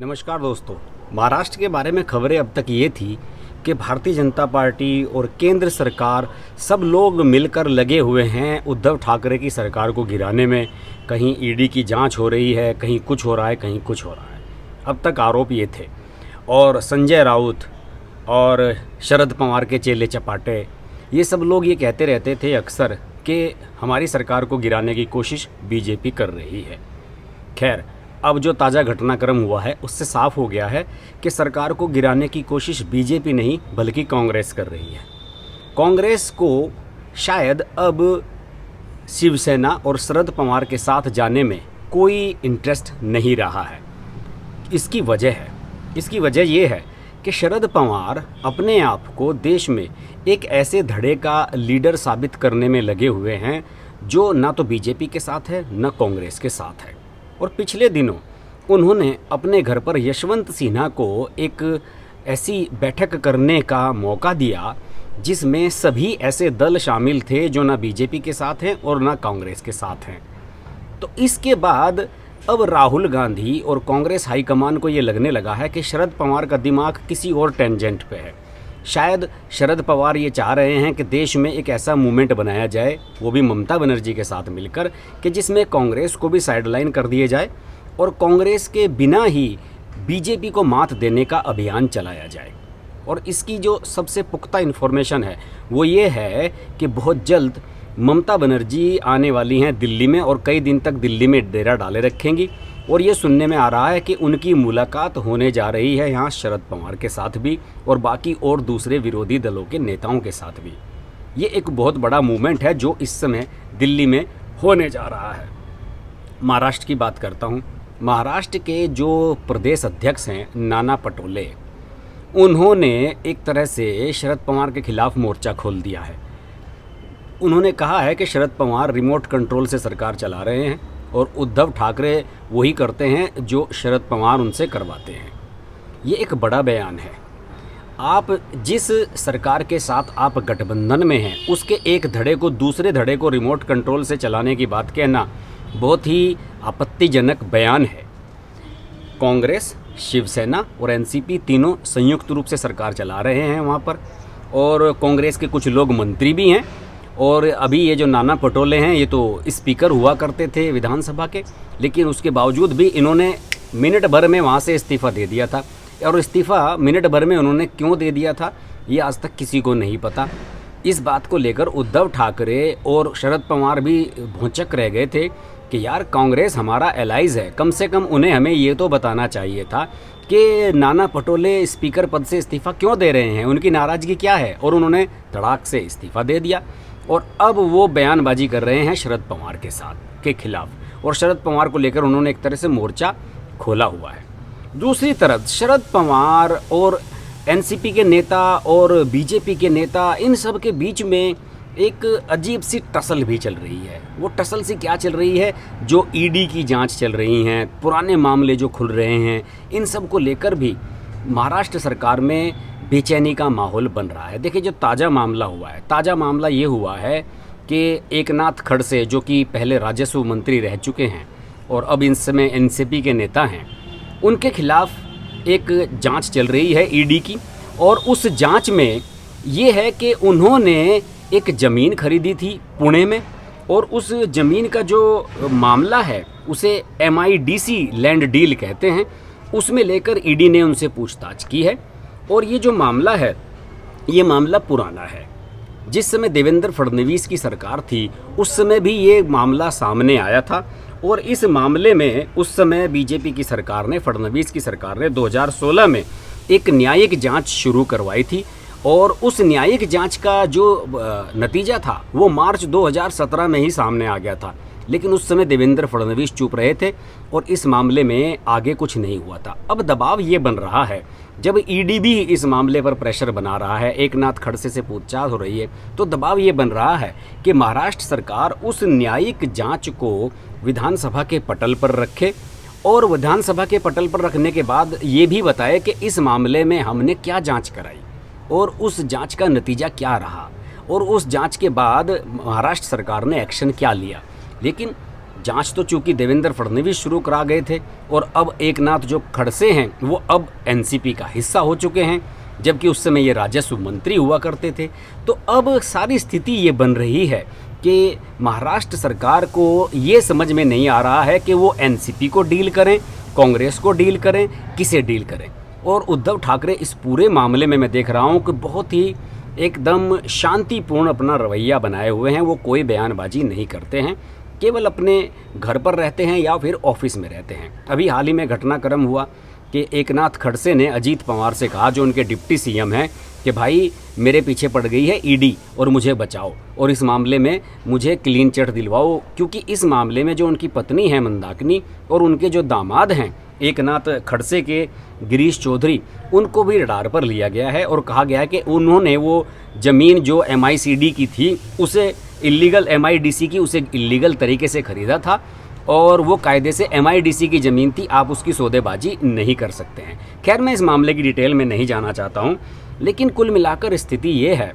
नमस्कार दोस्तों। महाराष्ट्र के बारे में खबरें अब तक ये थी कि भारतीय जनता पार्टी और केंद्र सरकार सब लोग मिलकर लगे हुए हैं उद्धव ठाकरे की सरकार को गिराने में। कहीं ईडी की जांच हो रही है, कहीं कुछ हो रहा है, कहीं कुछ हो रहा है। अब तक आरोप ये थे। और संजय राउत और शरद पवार के चेले चपाटे ये सब लोग ये कहते रहते थे अक्सर कि हमारी सरकार को गिराने की कोशिश बीजेपी कर रही है। खैर, अब जो ताज़ा घटनाक्रम हुआ है उससे साफ हो गया है कि सरकार को गिराने की कोशिश बीजेपी नहीं बल्कि कांग्रेस कर रही है। कांग्रेस को शायद अब शिवसेना और शरद पवार के साथ जाने में कोई इंटरेस्ट नहीं रहा है। इसकी वजह ये है कि शरद पवार अपने आप को देश में एक ऐसे धड़े का लीडर साबित करने में लगे हुए हैं जो ना तो बीजेपी के साथ है ना कांग्रेस के साथ है। और पिछले दिनों उन्होंने अपने घर पर यशवंत सिन्हा को एक ऐसी बैठक करने का मौका दिया जिसमें सभी ऐसे दल शामिल थे जो ना बीजेपी के साथ हैं और ना कांग्रेस के साथ हैं। तो इसके बाद अब राहुल गांधी और कांग्रेस हाईकमान को ये लगने लगा है कि शरद पवार का दिमाग किसी और टेंजेंट पे है। शायद शरद पवार ये चाह रहे हैं कि देश में एक ऐसा मूवमेंट बनाया जाए, वो भी ममता बनर्जी के साथ मिलकर, कि जिसमें कांग्रेस को भी साइडलाइन कर दिए जाए और कांग्रेस के बिना ही बीजेपी को मात देने का अभियान चलाया जाए। और इसकी जो सबसे पुख्ता इन्फॉर्मेशन है वो ये है कि बहुत जल्द ममता बनर्जी आने वाली हैं दिल्ली में और कई दिन तक दिल्ली में डेरा डाले रखेंगी। और ये सुनने में आ रहा है कि उनकी मुलाकात होने जा रही है यहाँ शरद पवार के साथ भी और बाकी और दूसरे विरोधी दलों के नेताओं के साथ भी। ये एक बहुत बड़ा मूवमेंट है जो इस समय दिल्ली में होने जा रहा है। महाराष्ट्र की बात करता हूँ। महाराष्ट्र के जो प्रदेश अध्यक्ष हैं नाना पटोले, उन्होंने एक तरह से शरद पवार के खिलाफ मोर्चा खोल दिया है। उन्होंने कहा है कि शरद पवार रिमोट कंट्रोल से सरकार चला रहे हैं और उद्धव ठाकरे वही करते हैं जो शरद पवार उनसे करवाते हैं। ये एक बड़ा बयान है। आप जिस सरकार के साथ आप गठबंधन में हैं उसके एक धड़े को दूसरे धड़े को रिमोट कंट्रोल से चलाने की बात कहना बहुत ही आपत्तिजनक बयान है। कांग्रेस, शिवसेना और एनसीपी तीनों संयुक्त रूप से सरकार चला रहे हैं वहाँ पर, और कांग्रेस के कुछ लोग मंत्री भी हैं। और अभी ये जो नाना पटोले हैं ये तो स्पीकर हुआ करते थे विधानसभा के, लेकिन उसके बावजूद भी इन्होंने मिनट भर में वहाँ से इस्तीफ़ा दे दिया था। और इस्तीफ़ा मिनट भर में उन्होंने क्यों दे दिया था ये आज तक किसी को नहीं पता। इस बात को लेकर उद्धव ठाकरे और शरद पवार भी भौंचक रह गए थे कि यार कांग्रेस हमारा एलाइज है, कम से कम उन्हें हमें ये तो बताना चाहिए था कि नाना पटोले स्पीकर पद से इस्तीफ़ा क्यों दे रहे हैं, उनकी नाराज़गी क्या है। और उन्होंने धड़ाक से इस्तीफ़ा दे दिया और अब वो बयानबाजी कर रहे हैं शरद पवार के साथ के खिलाफ, और शरद पवार को लेकर उन्होंने एक तरह से मोर्चा खोला हुआ है। दूसरी तरफ शरद पवार और एनसीपी के नेता और बीजेपी के नेता, इन सब के बीच में एक अजीब सी टसल भी चल रही है। वो टसल सी क्या चल रही है? जो ईडी की जांच चल रही हैं, पुराने मामले जो खुल रहे हैं, इन सब को लेकर भी महाराष्ट्र सरकार में बेचैनी का माहौल बन रहा है। देखिए, जो ताज़ा मामला ये हुआ है कि एकनाथ खड़से, जो कि पहले राजस्व मंत्री रह चुके हैं और अब इन समय एनसीपी के नेता हैं, उनके खिलाफ एक जांच चल रही है ईडी की। और उस जांच में ये है कि उन्होंने एक ज़मीन खरीदी थी पुणे में, और उस ज़मीन का जो मामला है उसे MIDC लैंड डील कहते हैं, उसमें लेकर ईडी ने उनसे पूछताछ की है। और ये जो मामला है ये मामला पुराना है। जिस समय देवेंद्र फडणवीस की सरकार थी उस समय भी ये मामला सामने आया था, और इस मामले में उस समय बीजेपी की सरकार ने, फडणवीस की सरकार ने 2016 में एक न्यायिक जांच शुरू करवाई थी। और उस न्यायिक जांच का जो नतीजा था वो मार्च 2017 में ही सामने आ गया था, लेकिन उस समय देवेंद्र फडणवीस चुप रहे थे और इस मामले में आगे कुछ नहीं हुआ था। अब दबाव ये बन रहा है, जब ईडी भी इस मामले पर प्रेशर बना रहा है, एकनाथ खड़से से पूछताछ हो रही है, तो दबाव ये बन रहा है कि महाराष्ट्र सरकार उस न्यायिक जांच को विधानसभा के पटल पर रखे, और विधानसभा के पटल पर रखने के बाद ये भी बताए कि इस मामले में हमने क्या जांच कराई और उस जांच का नतीजा क्या रहा, और उस जांच के बाद महाराष्ट्र सरकार ने एक्शन क्या लिया। लेकिन जांच तो चूंकि देवेंद्र फडणवीस शुरू करा गए थे और अब एकनाथ जो खड़से हैं वो अब एनसीपी का हिस्सा हो चुके हैं, जबकि उस समय ये राजस्व मंत्री हुआ करते थे। तो अब सारी स्थिति ये बन रही है कि महाराष्ट्र सरकार को ये समझ में नहीं आ रहा है कि वो एनसीपी को डील करें, कांग्रेस को डील करें, किसे डील करें। और उद्धव ठाकरे इस पूरे मामले में मैं देख रहा हूँ कि बहुत ही एकदम शांतिपूर्ण अपना रवैया बनाए हुए हैं। वो कोई बयानबाजी नहीं करते हैं, केवल अपने घर पर रहते हैं या फिर ऑफिस में रहते हैं। अभी हाल ही में घटनाक्रम हुआ कि एकनाथ खड़से ने अजीत पवार से कहा, जो उनके डिप्टी सीएम हैं, कि भाई मेरे पीछे पड़ गई है ईडी और मुझे बचाओ और इस मामले में मुझे क्लीन चिट दिलवाओ, क्योंकि इस मामले में जो उनकी पत्नी है मंदाकिनी और उनके जो दामाद हैं एकनाथ खड़से के गिरीश चौधरी, उनको भी रडार पर लिया गया है और कहा गया है कि उन्होंने वो ज़मीन जो MICD की थी उसे इलीगल, MIDC की उसे इलीगल तरीके से ख़रीदा था और वो कायदे से MIDC की ज़मीन थी, आप उसकी सौदेबाजी नहीं कर सकते हैं। खैर, मैं इस मामले की डिटेल में नहीं जाना चाहता हूँ, लेकिन कुल मिलाकर स्थिति ये है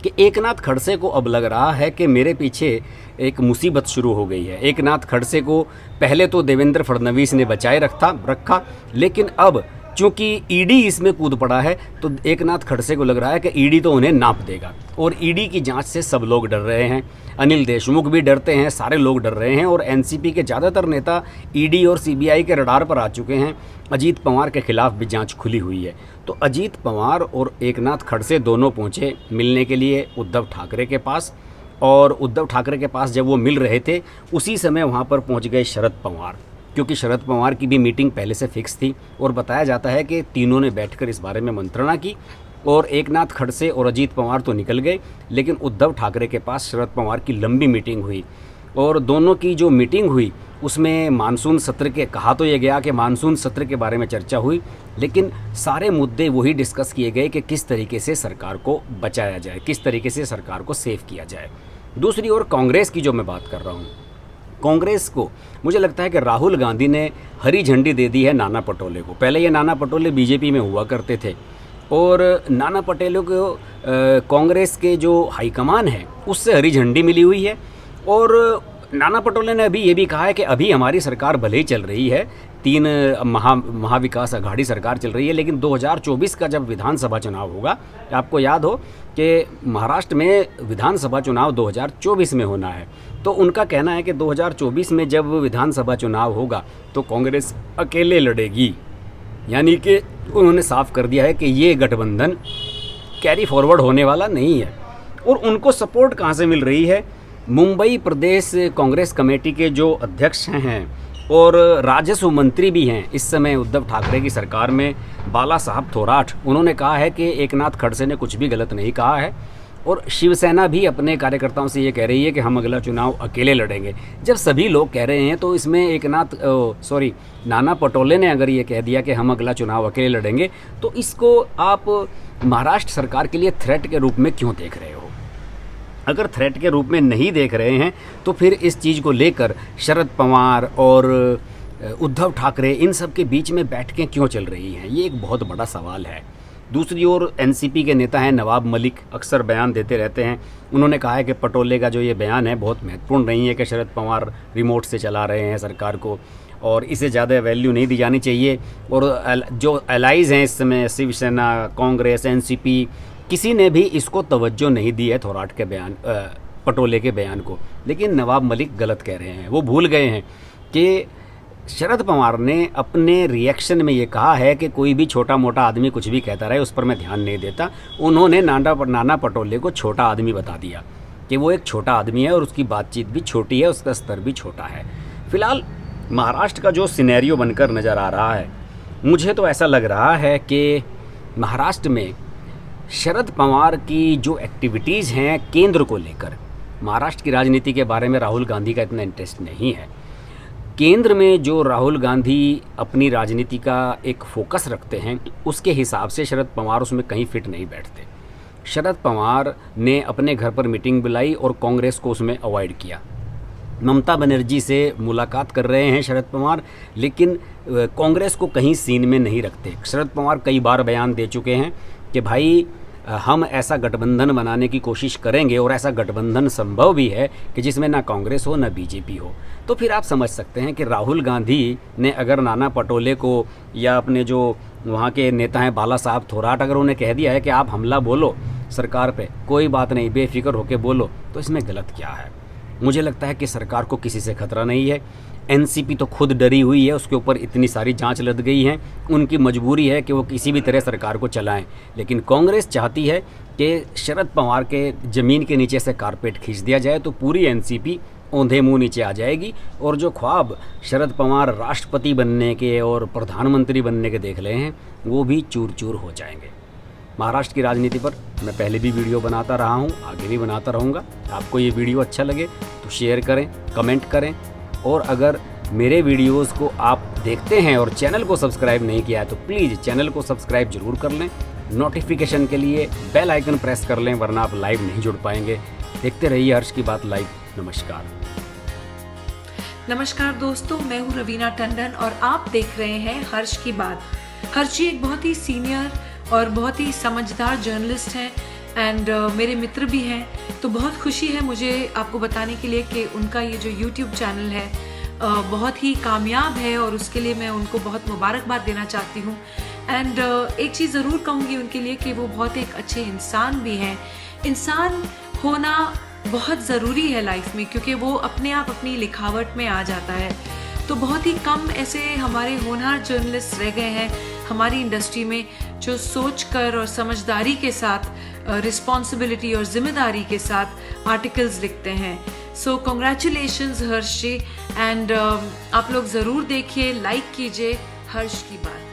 कि एकनाथ खड़से को अब लग रहा है कि मेरे पीछे एक मुसीबत शुरू हो गई है। एकनाथ खड़से को पहले तो देवेंद्र फडणवीस ने बचाए रखा, लेकिन अब चूंकि ईडी इसमें कूद पड़ा है तो एकनाथ खड़से को लग रहा है कि ईडी तो उन्हें नाप देगा और ईडी की जांच से सब लोग डर रहे हैं। अनिल देशमुख भी डरते हैं, सारे लोग डर रहे हैं और एनसीपी के ज़्यादातर नेता ईडी और सीबीआई के रडार पर आ चुके हैं। अजीत पवार के खिलाफ भी जांच खुली हुई है। तो अजीत पवार और एकनाथ खड़से दोनों पहुंचे मिलने के लिए उद्धव ठाकरे के पास, और उद्धव ठाकरे के पास जब वो मिल रहे थे उसी समय वहाँ पर पहुँच गए शरद पवार, क्योंकि शरद पवार की भी मीटिंग पहले से फिक्स थी और बताया जाता है कि तीनों ने बैठकर इस बारे में मंत्रणा की। और एकनाथ खड़से और अजीत पवार तो निकल गए, लेकिन उद्धव ठाकरे के पास शरद पवार की लंबी मीटिंग हुई और दोनों की जो मीटिंग हुई उसमें मानसून सत्र के, कहा तो ये गया कि मानसून सत्र के बारे में चर्चा हुई, लेकिन सारे मुद्दे वही डिस्कस किए गए कि किस तरीके से सरकार को बचाया जाए, किस तरीके से सरकार को सेव किया जाए। दूसरी ओर कांग्रेस की जो मैं बात कर रहा हूँ, कांग्रेस को मुझे लगता है कि राहुल गांधी ने हरी झंडी दे दी है नाना पटोले को। पहले ये नाना पटोले बीजेपी में हुआ करते थे और नाना पटोले को कांग्रेस के जो हाईकमान है उससे हरी झंडी मिली हुई है। और नाना पटोले ने अभी ये भी कहा है कि अभी हमारी सरकार भले ही चल रही है, 3 महाविकास अघाड़ी सरकार चल रही है, लेकिन 2024 का जब विधानसभा चुनाव होगा, आपको याद हो कि महाराष्ट्र में विधानसभा चुनाव 2024 में होना है, तो उनका कहना है कि 2024 में जब विधानसभा चुनाव होगा तो कांग्रेस अकेले लड़ेगी। यानी कि उन्होंने साफ कर दिया है कि ये गठबंधन कैरी फॉरवर्ड होने वाला नहीं है। और उनको सपोर्ट कहाँ से मिल रही है? मुंबई प्रदेश कांग्रेस कमेटी के जो अध्यक्ष हैं और राजस्व मंत्री भी हैं इस समय उद्धव ठाकरे की सरकार में, बाला साहब थोराट, उन्होंने कहा है कि एकनाथ खड़से ने कुछ भी गलत नहीं कहा है। और शिवसेना भी अपने कार्यकर्ताओं से ये कह रही है कि हम अगला चुनाव अकेले लड़ेंगे। जब सभी लोग कह रहे हैं तो इसमें नाना पटोले ने अगर ये कह दिया कि हम अगला चुनाव अकेले लड़ेंगे, तो इसको आप महाराष्ट्र सरकार के लिए थ्रेट के रूप में क्यों देख रहे हो? अगर थ्रेट के रूप में नहीं देख रहे हैं तो फिर इस चीज़ को लेकर शरद पवार और उद्धव ठाकरे इन सब के बीच में बैठकें क्यों चल रही हैं? ये एक बहुत बड़ा सवाल है। दूसरी ओर एनसीपी के नेता हैं नवाब मलिक, अक्सर बयान देते रहते हैं। उन्होंने कहा है कि पटोले का जो ये बयान है बहुत महत्वपूर्ण नहीं है, कि शरद पवार रिमोट से चला रहे हैं सरकार को और इसे ज़्यादा वैल्यू नहीं दी जानी चाहिए। और जो एलाइज़ हैं इस समय, शिवसेना, कांग्रेस, एनसीपी, किसी ने भी इसको तवज्जो नहीं दी है थोराट के बयान, पटोले के बयान को। लेकिन नवाब मलिक गलत कह रहे हैं, वो भूल गए हैं कि शरद पवार ने अपने रिएक्शन में ये कहा है कि कोई भी छोटा मोटा आदमी कुछ भी कहता रहे, उस पर मैं ध्यान नहीं देता। उन्होंने नाना पटोले को छोटा आदमी बता दिया कि वो एक छोटा आदमी है और उसकी बातचीत भी छोटी है, उसका स्तर भी छोटा है। फिलहाल महाराष्ट्र का जो सिनेरियो बनकर नज़र आ रहा है, मुझे तो ऐसा लग रहा है कि महाराष्ट्र में शरद पवार की जो एक्टिविटीज़ हैं केंद्र को लेकर, महाराष्ट्र की राजनीति के बारे में राहुल गांधी का इतना इंटरेस्ट नहीं है। केंद्र में जो राहुल गांधी अपनी राजनीति का एक फोकस रखते हैं, उसके हिसाब से शरद पवार उसमें कहीं फिट नहीं बैठते। शरद पवार ने अपने घर पर मीटिंग बुलाई और कांग्रेस को उसमें अवॉइड किया। ममता बनर्जी से मुलाकात कर रहे हैं शरद पवार, लेकिन कांग्रेस को कहीं सीन में नहीं रखते। शरद पवार कई बार बयान दे चुके हैं कि भाई हम ऐसा गठबंधन बनाने की कोशिश करेंगे और ऐसा गठबंधन संभव भी है कि जिसमें ना कांग्रेस हो ना बीजेपी हो। तो फिर आप समझ सकते हैं कि राहुल गांधी ने अगर नाना पटोले को या अपने जो वहाँ के नेता हैं बाला साहब थोराट, अगर उन्हें कह दिया है कि आप हमला बोलो सरकार पे, कोई बात नहीं, बेफिक्र होकर बोलो, तो इसमें गलत क्या है? मुझे लगता है कि सरकार को किसी से खतरा नहीं है। एनसीपी तो खुद डरी हुई है, उसके ऊपर इतनी सारी जांच लद गई हैं, उनकी मजबूरी है कि वो किसी भी तरह सरकार को चलाएं। लेकिन कांग्रेस चाहती है कि शरद पवार के ज़मीन के नीचे से कारपेट खींच दिया जाए, तो पूरी एनसीपी औंधे मुंह नीचे आ जाएगी और जो ख्वाब शरद पवार राष्ट्रपति बनने के और प्रधानमंत्री बनने के देख रहे हैं वो भी चूर चूर हो जाएंगे। महाराष्ट्र की राजनीति पर मैं पहले भी वीडियो बनाता रहा हूँ, आगे भी बनाता रहूँगा। आपको ये वीडियो अच्छा लगे तो शेयर करें, कमेंट करें, और अगर मेरे वीडियोस को आप देखते हैं और चैनल को सब्सक्राइब नहीं किया है तो प्लीज़ चैनल को सब्सक्राइब जरूर कर लें। नोटिफिकेशन के लिए बेल आइकन प्रेस कर लें, वरना आप लाइव नहीं जुड़ पाएंगे। देखते रहिए हर्ष की बात लाइव। नमस्कार। नमस्कार दोस्तों, मैं हूँ रवीना टंडन और आप देख रहे हैं हर्ष की बात। हर्ष जी एक बहुत ही सीनियर और बहुत ही समझदार जर्नलिस्ट हैं एंड मेरे मित्र भी हैं। तो बहुत खुशी है मुझे आपको बताने के लिए कि उनका ये जो YouTube चैनल है बहुत ही कामयाब है और उसके लिए मैं उनको बहुत मुबारकबाद देना चाहती हूँ। एंड एक चीज़ ज़रूर कहूँगी उनके लिए कि वो बहुत एक अच्छे इंसान भी हैं। इंसान होना बहुत ज़रूरी है लाइफ में, क्योंकि वो अपने आप अपनी लिखावट में आ जाता है। तो बहुत ही कम ऐसे हमारे होनहार जर्नलिस्ट रह गए हैं हमारी इंडस्ट्री में जो सोचकर और समझदारी के साथ, रिस्पॉन्सिबिलिटी और जिम्मेदारी के साथ आर्टिकल्स लिखते हैं। सो कॉन्ग्रेचुलेशंस हर्ष जी, एंड आप लोग ज़रूर देखिए, लाइक कीजिए हर्ष की बात।